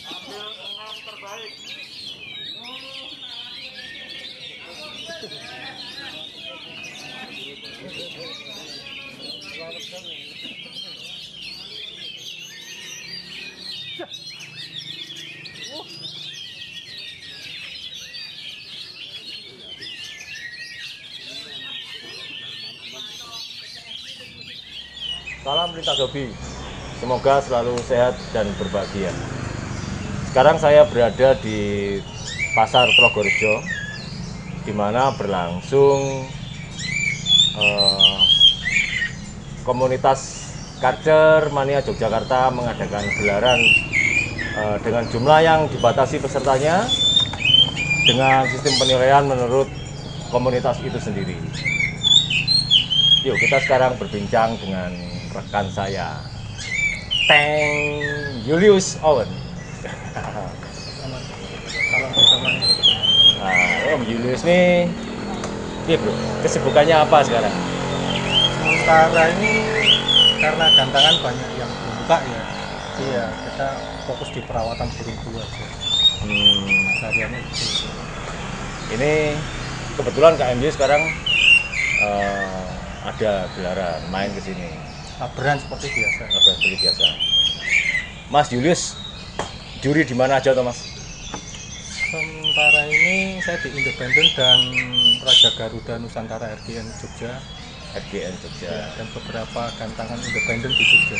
Ambil 6 terbaik. Salam lintas hobi, semoga selalu sehat dan berbahagia. Sekarang saya berada di Pasar Progorejo, di mana berlangsung komunitas kader Mania Yogyakarta mengadakan gelaran dengan jumlah yang dibatasi pesertanya, dengan sistem penilaian menurut komunitas itu sendiri. Yuk kita sekarang berbincang dengan rekan saya, Teng Julius Owen. Om Julius nih, iya bro, kesibukannya apa sekarang? Sementara ini karena gantangan banyak yang buka ya, iya kita fokus di perawatan burung dulu aja. Sehariannya itu. Ini kebetulan KMJ sekarang ada gelaran main ke sini. Labran seperti biasa. Labran seperti biasa. Mas Julius, juri di mana aja toh Mas? Sementara ini saya di Independen dan Raja Garuda Nusantara RGN Jogja. RGN Jogja. Ya, dan beberapa gantangan independen di Jogja.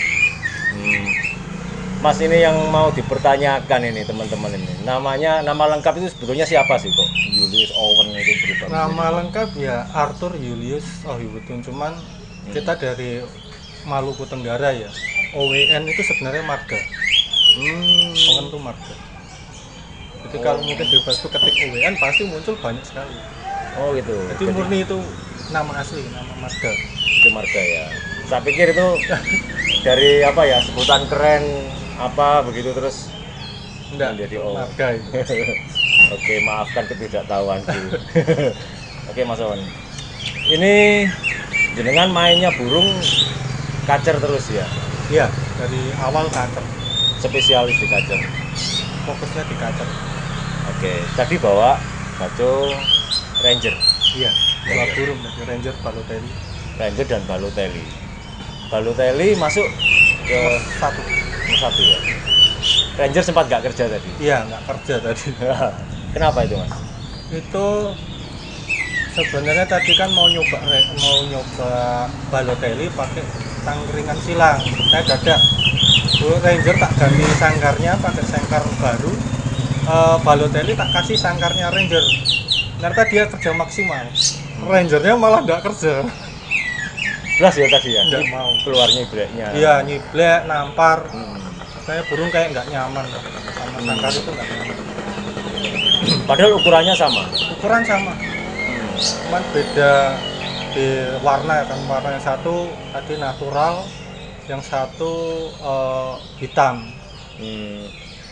Mas, ini yang mau dipertanyakan ini teman-teman ini. Nama lengkap itu sebetulnya siapa sih kok? Julius Owen itu berubah. Nama lengkap ya Arthur Julius Ohibutun, cuman kita dari Maluku Tenggara ya. OWN itu sebenarnya marga. Owen itu marga. Jadi kalau mungkin di Facebook ketik OWN pasti muncul banyak sekali. Oh gitu. Jadi murni itu nama asli, nama marga. Itu marga ya. Saya pikir itu dari apa ya, sebutan keren apa begitu terus enggak menjadi marga itu. Oke, maafkan ketidaktahuanku. Oke Mas Owen, ini jenengan mainnya burung kacer terus ya? Iya, dari awal kacer. Spesialis di kacer. Fokusnya di kacer. Oke, tadi bawa baco Ranger. Iya, dua burung dari Ranger, Balotelli. Ranger dan Balotelli. Balotelli masuk ke satu ya. Ranger sempat nggak kerja tadi? Iya, nggak kerja tadi. Kenapa itu Mas? Itu sebenarnya tadi kan mau nyoba Balotelli pakai tangkringan silang. Saya dadak. Ranger tak ganti sangkarnya pakai sangkar baru. Balotelli tak kasih sangkarnya Ranger. Ternyata dia kerja maksimal. Rangernya malah nggak kerja. Belas ya tadi ya? Nggak mau. Keluar nyibleknya. Iya, nyiblek, nampar. Saya burung kayak nggak nyaman sama sangkar itu nggak nyaman. Padahal ukurannya sama. Ukuran sama. Cuman beda di warna ya kan. Warna yang satu tadi natural, yang satu hitam.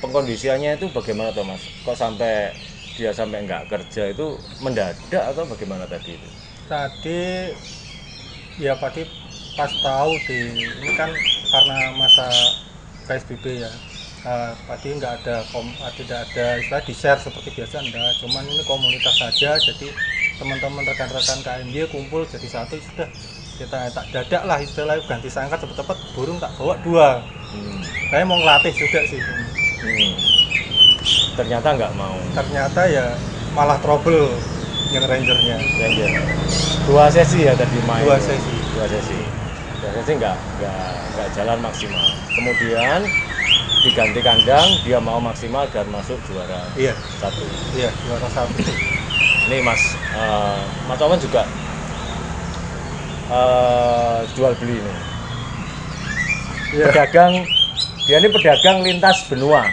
Pengkondisiannya itu bagaimana toh Mas? Kok sampai dia sampai nggak kerja itu mendadak atau bagaimana tadi itu? Tadi ya pasti pas tahu ini kan karena masa PSBB ya. Tadi tidak ada istilah di share seperti biasa enggak. Cuman ini komunitas saja, jadi teman-teman rekan-rekan KMY kumpul jadi satu, sudah kita tak dadak lah istilahnya ganti sangkar cepet-cepet, burung tak bawa 2. Saya mau ngelatih juga sih. Ternyata nggak mau. Ternyata ya malah trouble yang Rangernya. Ranger. 2 sesi ya tadi main. 2 sesi. 2 sesi. 2 sesi nggak jalan maksimal. Kemudian diganti kandang, dia mau maksimal dan masuk juara. Iya. 1. Iya, juara 1. Ini Mas Owen juga jual beli ini. Iya. Dia ini pedagang lintas benua.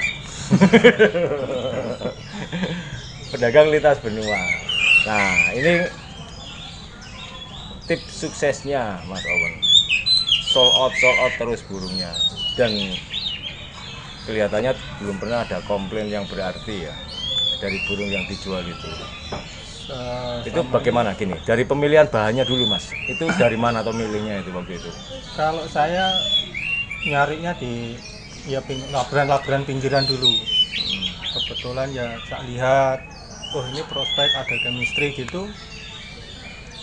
Pedagang lintas benua. Nah, ini tips suksesnya Mas Owen. Sold out terus burungnya. Dan kelihatannya belum pernah ada komplain yang berarti ya dari burung yang dijual itu. Itu bagaimana gini? Dari pemilihan bahannya dulu Mas. Itu dari mana atau milihnya itu waktu itu? Kalau saya nyarinya di ya laburan pinggiran dulu. Kebetulan ya saya lihat, oh ini prospek ada chemistry gitu,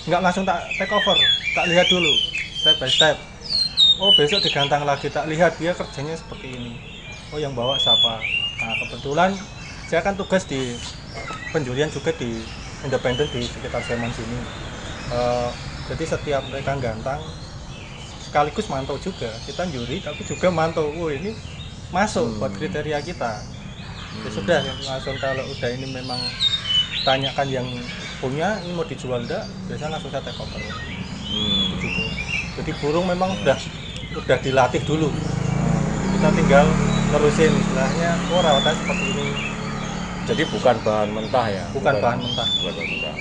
nggak langsung tak take over, tak lihat dulu step by step. Oh besok digantang lagi, tak lihat dia kerjanya seperti ini, oh yang bawa siapa. Nah kebetulan saya kan tugas di penjurian juga di independen di sekitar Sleman sini. Jadi setiap mereka gantang sekaligus mantau juga, kita juri tapi juga mantau, oh ini masuk buat kriteria kita. Ya sudah langsung kalau udah ini memang tanyakan yang punya ini mau dijual enggak, biasanya langsung saya take over. Gitu. Jadi burung memang udah dilatih dulu. Kita tinggal terusin istilahnya, oh rawatan seperti ini. Jadi bukan bahan mentah ya? Bukan bahan mentah. Bukan bahan mentah.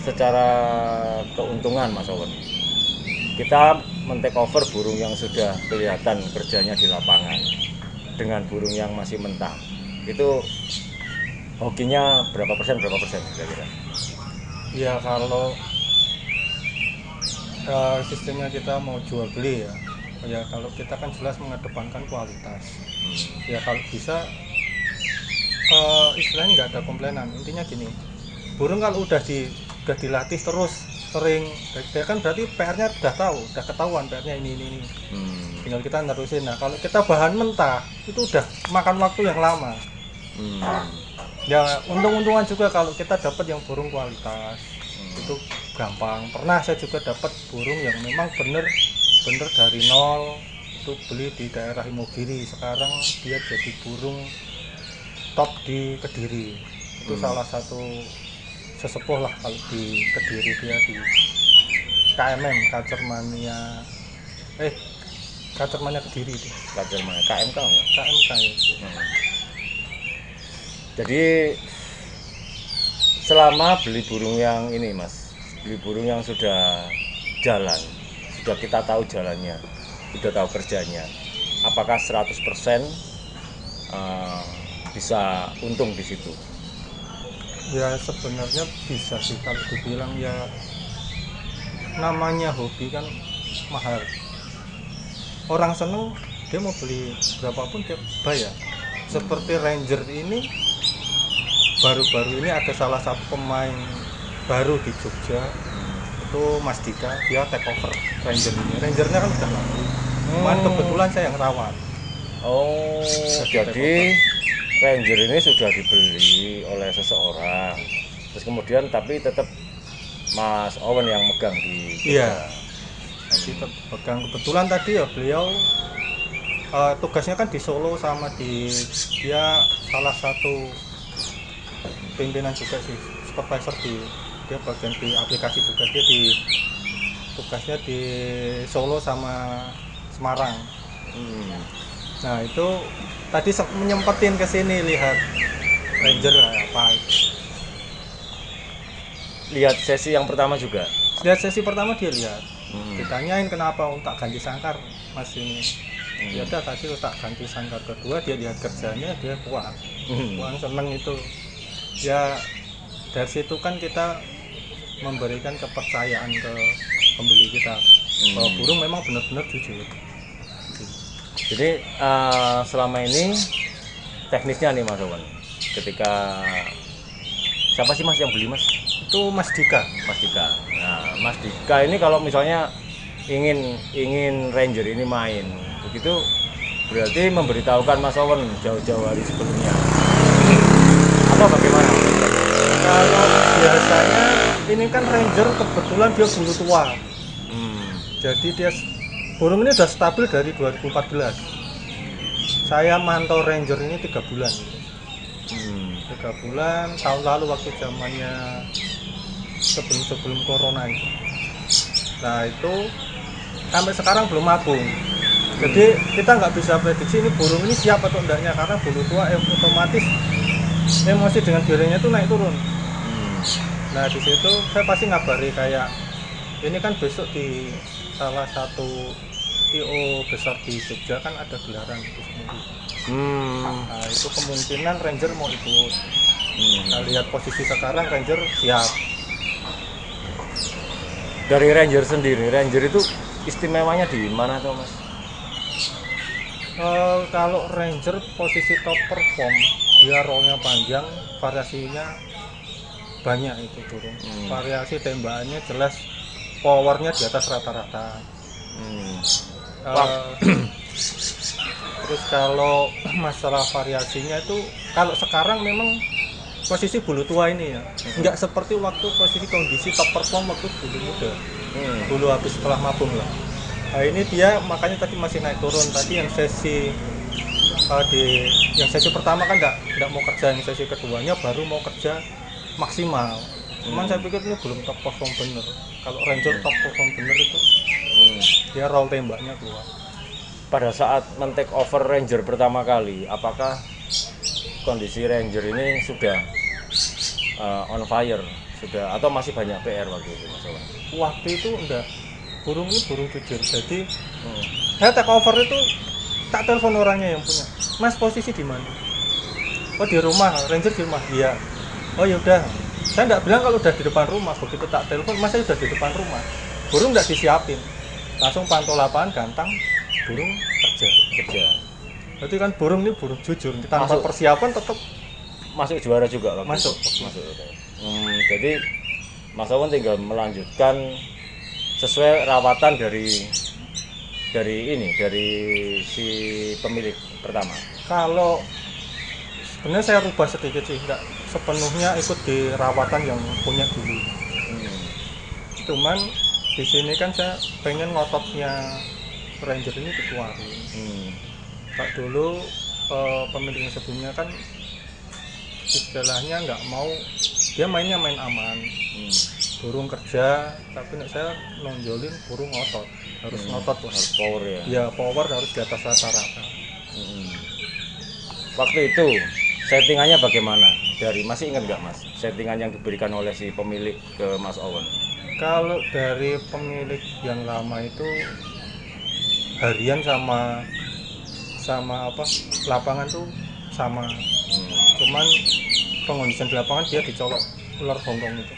Secara keuntungan Mas Owen, kita men-take over burung yang sudah kelihatan kerjanya di lapangan dengan burung yang masih mentah, itu hokinya berapa persen kira-kira? Ya kalau sistemnya kita mau jual beli ya kalau kita kan jelas mengedepankan kualitas. Ya kalau bisa istilahnya nggak ada komplainan. Intinya gini, burung kalau udah dilatih terus sering, dia kan berarti PR-nya udah tahu, udah ketahuan PR-nya ini. Tinggal kita nerusin. Nah kalau kita bahan mentah itu udah makan waktu yang lama. Ya untung-untungan juga kalau kita dapat yang burung kualitas. Itu gampang. Pernah saya juga dapat burung yang memang bener dari nol, itu beli di daerah Imogiri, sekarang dia jadi burung top di Kediri. Itu salah satu sesepuh lah kalau di Kediri, dia di KMM Kacermania Kediri itu. Kacermania KMK ya? KMK ya. Jadi selama beli burung yang ini Mas, beli burung yang sudah jalan, sudah kita tahu jalannya, sudah tahu kerjanya, apakah 100% bisa untung di situ? Ya sebenarnya bisa sih kalau dibilang, ya namanya hobi kan mahal. Orang seneng dia mau beli berapapun dia bayar. Seperti Ranger ini, baru-baru ini ada salah satu pemain baru di Jogja, itu Mas Dika, dia take over Ranger ini. Rangernya kan udah laku, cuman kebetulan saya yang rawat. Oh, jadi Ranger ini sudah dibeli oleh seseorang, terus kemudian tapi tetap Mas Owen yang megang di Jogja. Iya, jadi tetap pegang. Kebetulan tadi ya beliau tugasnya kan di Solo sama dia salah satu pimpinan juga sih, supervisor dia bagian di aplikasi juga, dia tugasnya di Solo sama Semarang. Nah itu tadi menyempetin ke sini lihat Ranger apa. Lihat sesi yang pertama juga. Lihat sesi pertama dia lihat. Ditanyain kenapa tak ganti sangkar Mas ini. Ya udah kasih tak ganti sangkar. Kedua dia lihat kerjanya, dia puas. Puas seneng itu. Ya dari situ kan kita memberikan kepercayaan ke pembeli kita bahwa burung memang benar-benar jujur. Jadi selama ini teknisnya nih Mas Owen, ketika siapa sih Mas yang beli Mas? Itu Mas Dika. Mas Dika. Nah Mas Dika ini kalau misalnya ingin Ranger ini main, begitu berarti memberitahukan Mas Owen jauh-jauh hari sebelumnya. Atau bagaimana? Kalau biasanya ini kan Ranger kebetulan dia bulu tua. Jadi dia burung ini udah stabil dari 2014. Saya mantau Ranger ini 3 bulan. 3 bulan tahun lalu waktu zamannya sebelum corona itu. Nah itu sampai sekarang belum mabung. Jadi kita nggak bisa prediksi ini burung ini siap atau enggaknya, karena bulu tua otomatis emosi dengan dirinya itu naik turun. Nah di situ saya pasti ngabari kayak ini kan besok di salah satu IO besar di Jogja kan ada gelaran itu sendiri. Nah itu kemungkinan Ranger mau ikut. Nah lihat posisi sekarang Ranger siap. Dari Ranger sendiri, Ranger itu istimewanya di mana tuh Mas? Kalau Ranger posisi top perform, dia rollnya panjang, variasinya banyak itu burung. Variasi tembakannya jelas, powernya di atas rata-rata. Terus kalau masalah variasinya itu, kalau sekarang memang posisi bulu tua ini ya, nggak seperti waktu posisi kondisi top perform waktu bulu muda, bulu habis setelah mabung lah. Nah ini dia makanya tadi masih naik turun. Tadi yang sesi yang sesi pertama kan nggak mau kerja, yang sesi keduanya baru mau kerja maksimal. Cuman saya pikir ini belum top perform bener. Kalau Ranger top perform bener itu dia roll tembaknya keluar. Pada saat men-take over Ranger pertama kali, apakah kondisi Ranger ini sudah on fire, sudah atau masih banyak PR waktu itu, Mas Wawan? Waktu itu enggak, burung ini burung jujur. Jadi saya take over itu tak telepon orangnya yang punya, Mas posisi di mana? Oh di rumah, Ranger di rumah. Iya. Oh yaudah, saya enggak bilang kalau udah di depan rumah. Begitu tak telepon, Mas saya udah di depan rumah. Burung enggak disiapin, langsung pantau lapangan, gantang, burung kerja. Berarti kan burung ini burung jujur, tanpa persiapan tetap masuk juara juga waktu masuk. Jadi Mas Wawan tinggal melanjutkan sesuai rawatan dari si pemilik pertama. Kalau sebenarnya saya rubah sedikit sih, nggak sepenuhnya ikut di rawatan yang punya dulu. Cuman di sini kan saya pengen ngototnya Ranger ini dikeluarin. Kak dulu pemilik yang sebelumnya kan istilahnya nggak mau, dia mainnya main aman, burung kerja, tapi saya nonjolin burung ngotot, harus ngotot lah, harus power ya. Ya power harus di atas rata-rata. Waktu itu settingannya bagaimana? Masih ingat nggak Mas, settingan yang diberikan oleh si pemilik ke Mas Wawan? Kalau dari pemilik yang lama itu harian sama lapangan tuh sama. Cuman pengondisian di lapangan dia dicolok ular Hongkong itu.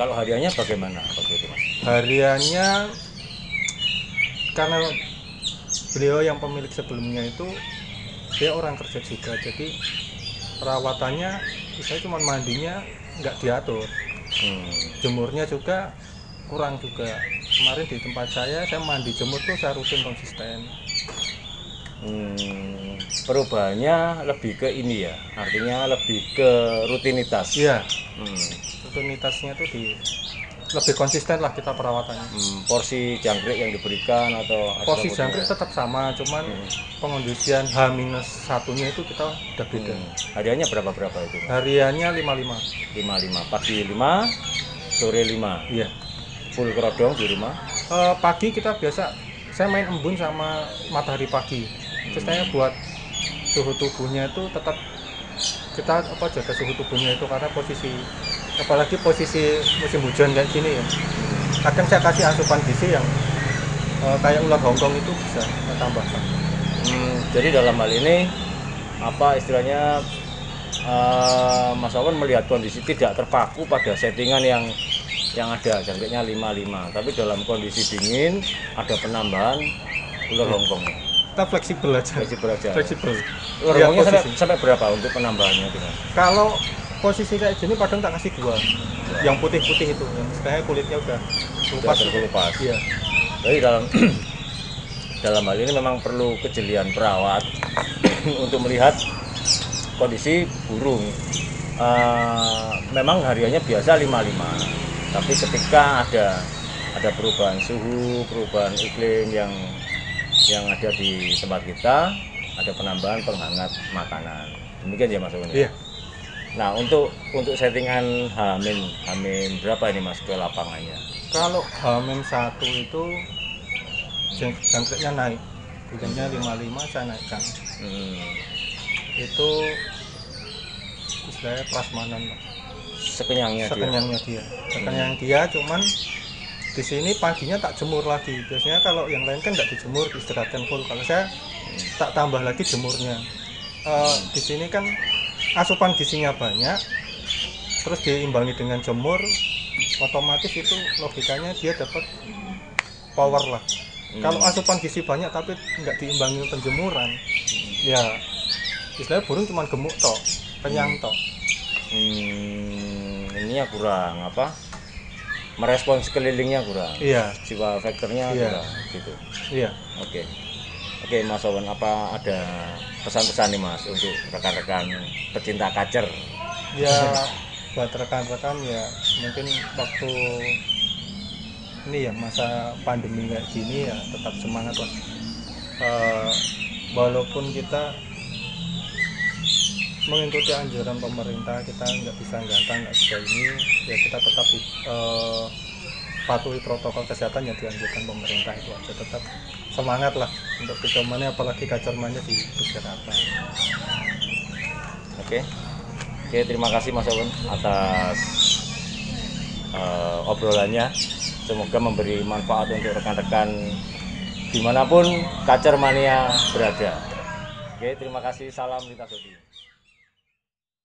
Kalau hariannya bagaimana waktu itu Mas? Hariannya karena beliau yang pemilik sebelumnya itu dia orang kerja juga, jadi perawatannya saya cuma mandinya nggak diatur, jemurnya juga kurang juga. Kemarin di tempat saya mandi jemur tuh saya rutin konsisten. Perubahannya lebih ke ini ya, artinya lebih ke rutinitas. Iya. Rutinitasnya tuh lebih konsisten lah kita perawatannya. Porsi jangkrik yang diberikan atau porsi jangkrik tetap sama, cuman pengondisian H-1-nya itu kita udah beda. Hariannya berapa itu? Hariannya 55. 55. Pagi 5, sore 5. Iya. Full kerodong di rumah. Pagi kita biasa saya main embun sama matahari pagi. Terus saya buat suhu tubuhnya itu tetap kita jaga suhu tubuhnya itu, karena apalagi posisi musim hujan kayak gini ya. Kadang saya kasih asupan gizi yang kayak ular Hongkong itu bisa saya tambahkan. Jadi dalam hal ini apa istilahnya Mas Wawan melihat kondisi tidak terpaku pada settingan yang ada jangkriknya 55, tapi dalam kondisi dingin ada penambahan ular Hongkong. Kita fleksibel aja. Fleksibel. Ular Hongkongnya sampai berapa untuk penambahannya dengan? Kalau posisi kayak gini padahal tak kasih 2. Yang putih-putih itu, sebenarnya kulitnya udah terkelupas. Iya. Jadi dalam hal ini memang perlu kejelian perawat untuk melihat kondisi burung. Memang hariannya biasa 55. Tapi ketika ada perubahan suhu, perubahan iklim yang ada di tempat kita, ada penambahan penghangat makanan. Demikian ya Mas Wawan. Iya. Nah, untuk settingan H-min berapa ini Mas ke lapangannya? Kalau H-1 itu jangkriknya naik. Bulannya 55 saya naikkan. Itu istilahnya prasmanan. Sekenyangnya dia, cuman di sini paginya tak jemur lagi. Biasanya kalau yang lain kan nggak dijemur, diistirahatkan full. Kalau saya tak tambah lagi jemurnya. Di sini kan asupan gizinya banyak, terus diimbangi dengan jemur, otomatis itu logikanya dia dapat power lah. Kalau asupan gizi banyak tapi nggak diimbangi penjemuran, ya istilahnya burung cuma gemuk tok, kenyang tok. Ini ya kurang apa? Merespons sekelilingnya kurang. Iya. Jiwa faktornya Iya. kurang gitu. Iya. Oke. Oke Mas Wawan, apa ada pesan-pesan nih Mas untuk rekan-rekan pecinta kacer? Ya buat rekan-rekan ya mungkin waktu ini ya masa pandemi kayak gini ya tetap semangat lah. Walaupun kita mengikuti anjuran pemerintah, kita nggak bisa gantang, nggak bisa ini, ya kita tetap patuhi protokol kesehatan yang dianjurkan pemerintah itu aja. Tetap semangat lah untuk pedomannya, apalagi kacermannya di Puskerata. Oke, terima kasih Mas Wawan atas obrolannya. Semoga memberi manfaat untuk rekan-rekan dimanapun kacer mania berada. Oke, terima kasih. Salam lintas hobi.